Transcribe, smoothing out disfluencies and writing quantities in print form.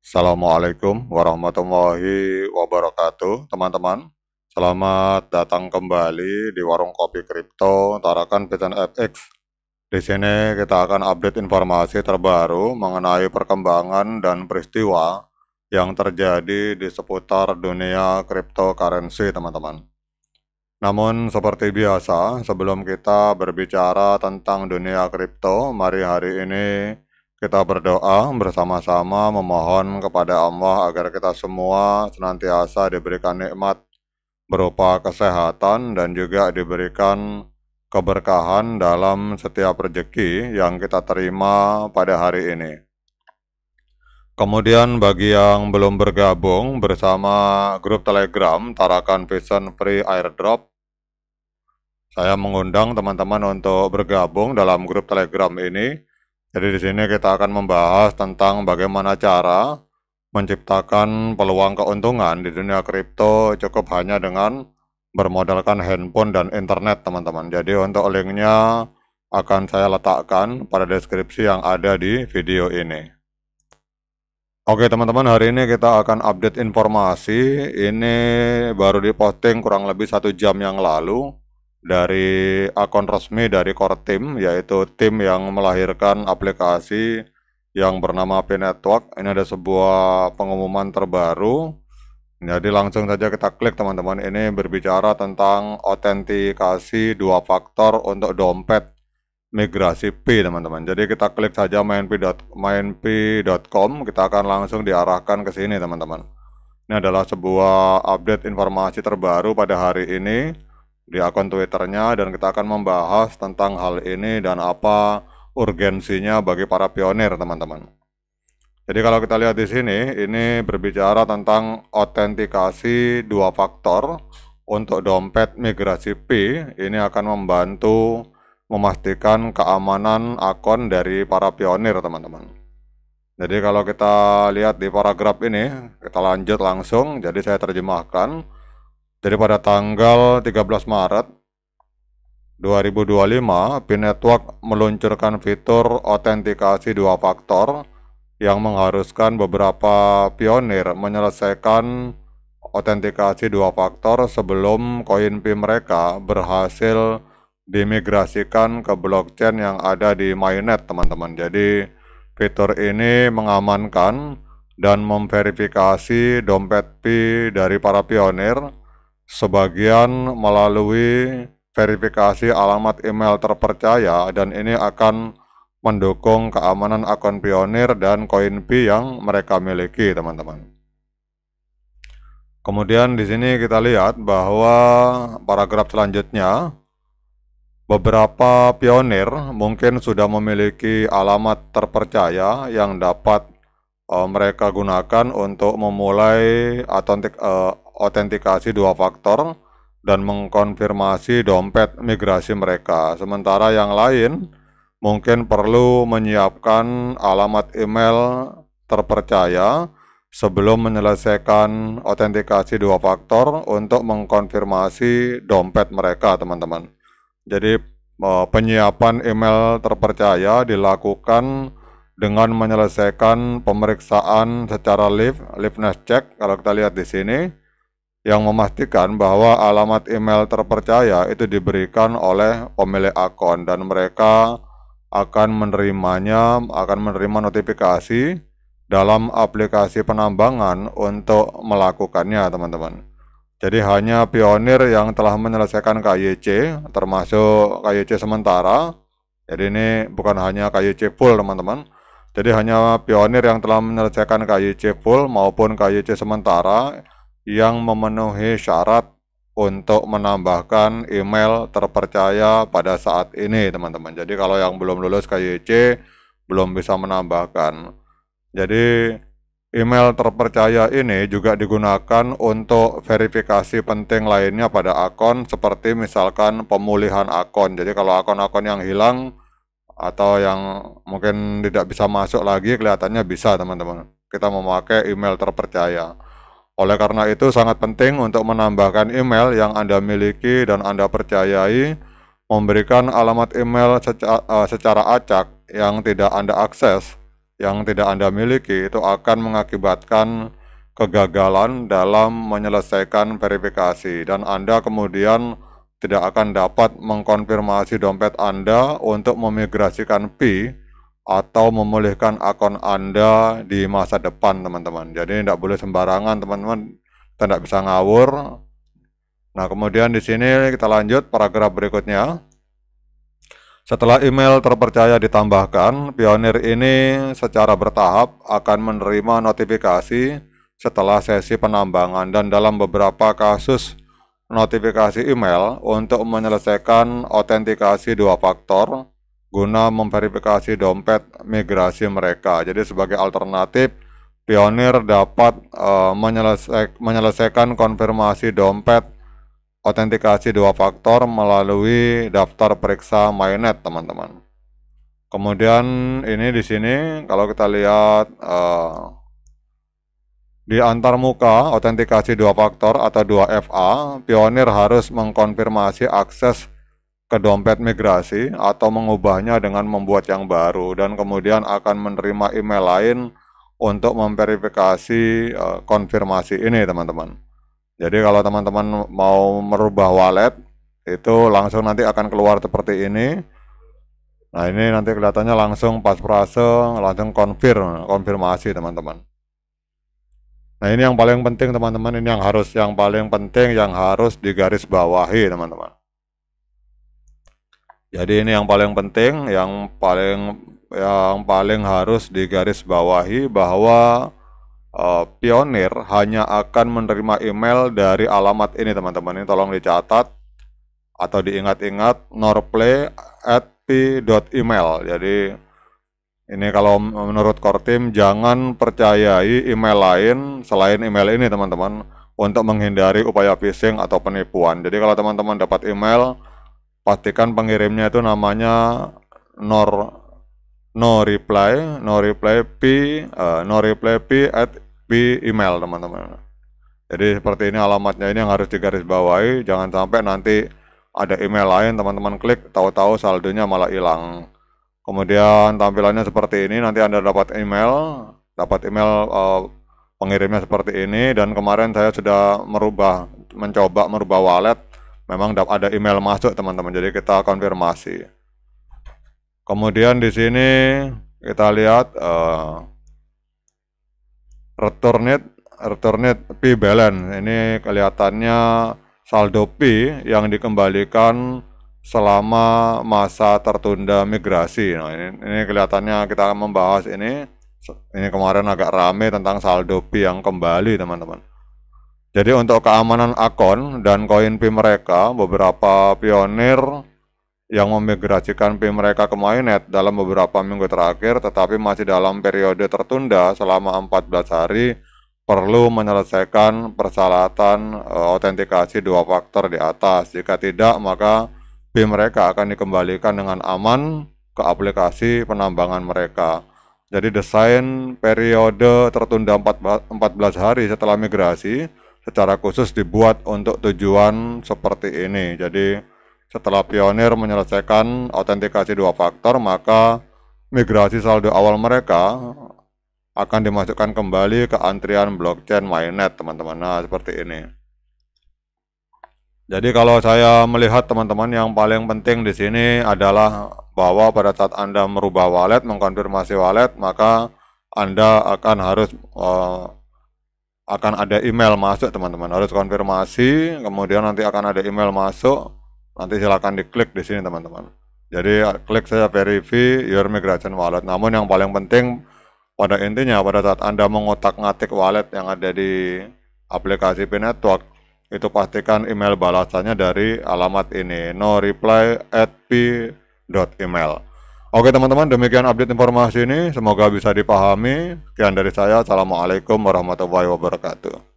Assalamualaikum warahmatullahi wabarakatuh, teman-teman. Selamat datang kembali di Warung Kopi Kripto Tarakan Bitcoin FX. Di sini kita akan update informasi terbaru mengenai perkembangan dan peristiwa yang terjadi di seputar dunia cryptocurrency, teman-teman. Namun seperti biasa, sebelum kita berbicara tentang dunia kripto, mari hari ini kita berdoa bersama-sama memohon kepada Allah agar kita semua senantiasa diberikan nikmat berupa kesehatan dan juga diberikan keberkahan dalam setiap rezeki yang kita terima pada hari ini. Kemudian bagi yang belum bergabung bersama grup Telegram Tarakan Vision Free Airdrop, saya mengundang teman-teman untuk bergabung dalam grup Telegram ini. Jadi di sini kita akan membahas tentang bagaimana cara menciptakan peluang keuntungan di dunia kripto cukup hanya dengan bermodalkan handphone dan internet, teman-teman. Jadi untuk linknya akan saya letakkan pada deskripsi yang ada di video ini. Oke teman-teman, hari ini kita akan update informasi. Ini baru diposting kurang lebih 1 jam yang lalu dari akun resmi dari Core Team, yaitu tim yang melahirkan aplikasi yang bernama P-Network. Ini ada sebuah pengumuman terbaru. Jadi langsung saja kita klik, teman-teman. Ini berbicara tentang autentikasi 2 faktor untuk dompet migrasi Pi, teman-teman. Jadi kita klik saja mainpi.com, kita akan langsung diarahkan ke sini, teman-teman. Ini adalah sebuah update informasi terbaru pada hari ini di akun Twitternya, dan kita akan membahas tentang hal ini dan apa urgensinya bagi para pionir, teman-teman. Jadi kalau kita lihat di sini, ini berbicara tentang autentikasi 2 faktor untuk dompet migrasi Pi. Ini akan membantu memastikan keamanan akun dari para pionir, teman-teman. Jadi kalau kita lihat di paragraf ini, kita lanjut langsung. Jadi saya terjemahkan. Jadi pada tanggal 13 Maret 2025, P-Network meluncurkan fitur autentikasi 2 faktor yang mengharuskan beberapa pionir menyelesaikan autentikasi 2 faktor sebelum koin Pi mereka berhasil dimigrasikan ke blockchain yang ada di mainnet, teman-teman. Jadi fitur ini mengamankan dan memverifikasi dompet Pi dari para pionir, sebagian melalui verifikasi alamat email terpercaya, dan ini akan mendukung keamanan akun pionir dan koin Pi yang mereka miliki, teman-teman. Kemudian di sini kita lihat bahwa paragraf selanjutnya, beberapa pionir mungkin sudah memiliki alamat terpercaya yang dapat mereka gunakan untuk memulai autentikasi 2 faktor dan mengkonfirmasi dompet migrasi mereka. Sementara yang lain mungkin perlu menyiapkan alamat email terpercaya sebelum menyelesaikan autentikasi 2 faktor untuk mengkonfirmasi dompet mereka, teman-teman. Jadi penyiapan email terpercaya dilakukan dengan menyelesaikan pemeriksaan secara liveness check. Kalau kita lihat di sini, yang memastikan bahwa alamat email terpercaya itu diberikan oleh pemilik akun dan mereka akan menerima notifikasi dalam aplikasi penambangan untuk melakukannya, teman-teman. Jadi hanya pionir yang telah menyelesaikan KYC, termasuk KYC sementara. Jadi ini bukan hanya KYC full, teman-teman. Jadi hanya pionir yang telah menyelesaikan KYC full maupun KYC sementara yang memenuhi syarat untuk menambahkan email terpercaya pada saat ini, teman-teman. Jadi kalau yang belum lulus KYC belum bisa menambahkan. Jadi email terpercaya ini juga digunakan untuk verifikasi penting lainnya pada akun, seperti misalkan pemulihan akun. Jadi kalau akun-akun yang hilang atau yang mungkin tidak bisa masuk lagi, kelihatannya bisa, teman-teman, kita memakai email terpercaya. Oleh karena itu sangat penting untuk menambahkan email yang Anda miliki dan Anda percayai, memberikan alamat email secara acak yang tidak Anda akses, yang tidak Anda miliki itu akan mengakibatkan kegagalan dalam menyelesaikan verifikasi dan Anda kemudian tidak akan dapat mengkonfirmasi dompet Anda untuk memigrasikan Pi atau memulihkan akun Anda di masa depan, teman-teman. Jadi tidak boleh sembarangan, teman-teman. Kita tidak bisa ngawur. Nah, kemudian di sini kita lanjut paragraf berikutnya. Setelah email terpercaya ditambahkan, Pioneer ini secara bertahap akan menerima notifikasi setelah sesi penambangan dan dalam beberapa kasus notifikasi email untuk menyelesaikan autentikasi 2 faktor guna memverifikasi dompet migrasi mereka. Jadi sebagai alternatif, Pioneer dapat menyelesaikan konfirmasi dompet autentikasi 2 faktor melalui daftar periksa MyNet, teman-teman. Kemudian ini di sini kalau kita lihat di antarmuka autentikasi 2 faktor atau 2FA, Pioneer harus mengkonfirmasi akses ke dompet migrasi atau mengubahnya dengan membuat yang baru dan kemudian akan menerima email lain untuk memverifikasi konfirmasi ini, teman-teman. Jadi kalau teman-teman mau merubah wallet, itu langsung nanti akan keluar seperti ini. Nah, ini nanti kelihatannya langsung pas frase, langsung konfirmasi, teman-teman. Nah, ini yang paling penting, teman-teman. Ini yang paling penting yang harus digarisbawahi, teman-teman. Jadi ini yang paling penting, yang paling harus digarisbawahi bahwa Pioneer hanya akan menerima email dari alamat ini, teman-teman. Ini tolong dicatat atau diingat-ingat, norplay@pi.email. Jadi ini kalau menurut core team, jangan percayai email lain selain email ini, teman-teman, untuk menghindari upaya phishing atau penipuan. Jadi kalau teman-teman dapat email, pastikan pengirimnya itu namanya no reply pi email, teman-teman. Jadi seperti ini alamatnya, ini yang harus digarisbawahi. Jangan sampai nanti ada email lain teman-teman klik, tahu-tahu saldonya malah hilang. Kemudian tampilannya seperti ini, nanti Anda dapat email pengirimnya seperti ini. Dan kemarin saya sudah mencoba merubah wallet, memang ada email masuk, teman-teman. Jadi kita konfirmasi. Kemudian di sini kita lihat returned Pi balance. Ini kelihatannya saldo Pi yang dikembalikan selama masa tertunda migrasi. Nah, ini kelihatannya kita akan membahas ini. Ini kemarin agak rame tentang saldo Pi yang kembali, teman-teman. Jadi untuk keamanan akun dan koin Pi mereka, beberapa Pioneer yang memigrasikan Pi mereka ke MyNet dalam beberapa minggu terakhir tetapi masih dalam periode tertunda selama 14 hari perlu menyelesaikan persyaratan autentikasi 2 faktor di atas. Jika tidak, maka Pi mereka akan dikembalikan dengan aman ke aplikasi penambangan mereka. Jadi desain periode tertunda 14 hari setelah migrasi secara khusus dibuat untuk tujuan seperti ini. Jadi setelah Pioneer menyelesaikan autentikasi 2 faktor, maka migrasi saldo awal mereka akan dimasukkan kembali ke antrian blockchain MyNet, teman-teman. Nah, seperti ini. Jadi kalau saya melihat, teman-teman, yang paling penting di sini adalah bahwa pada saat Anda merubah wallet, mengkonfirmasi wallet, maka Anda akan ada email masuk, teman-teman. Harus konfirmasi, kemudian nanti akan ada email masuk. Nanti silakan diklik di sini, teman-teman. Jadi klik saja verify your migration wallet. Namun yang paling penting pada intinya pada saat Anda mengotak-ngatik wallet yang ada di aplikasi Pi Network, itu pastikan email balasannya dari alamat ini, noreply@pi.email. Oke, teman-teman, demikian update informasi ini. Semoga bisa dipahami. Sekian dari saya. Assalamualaikum warahmatullahi wabarakatuh.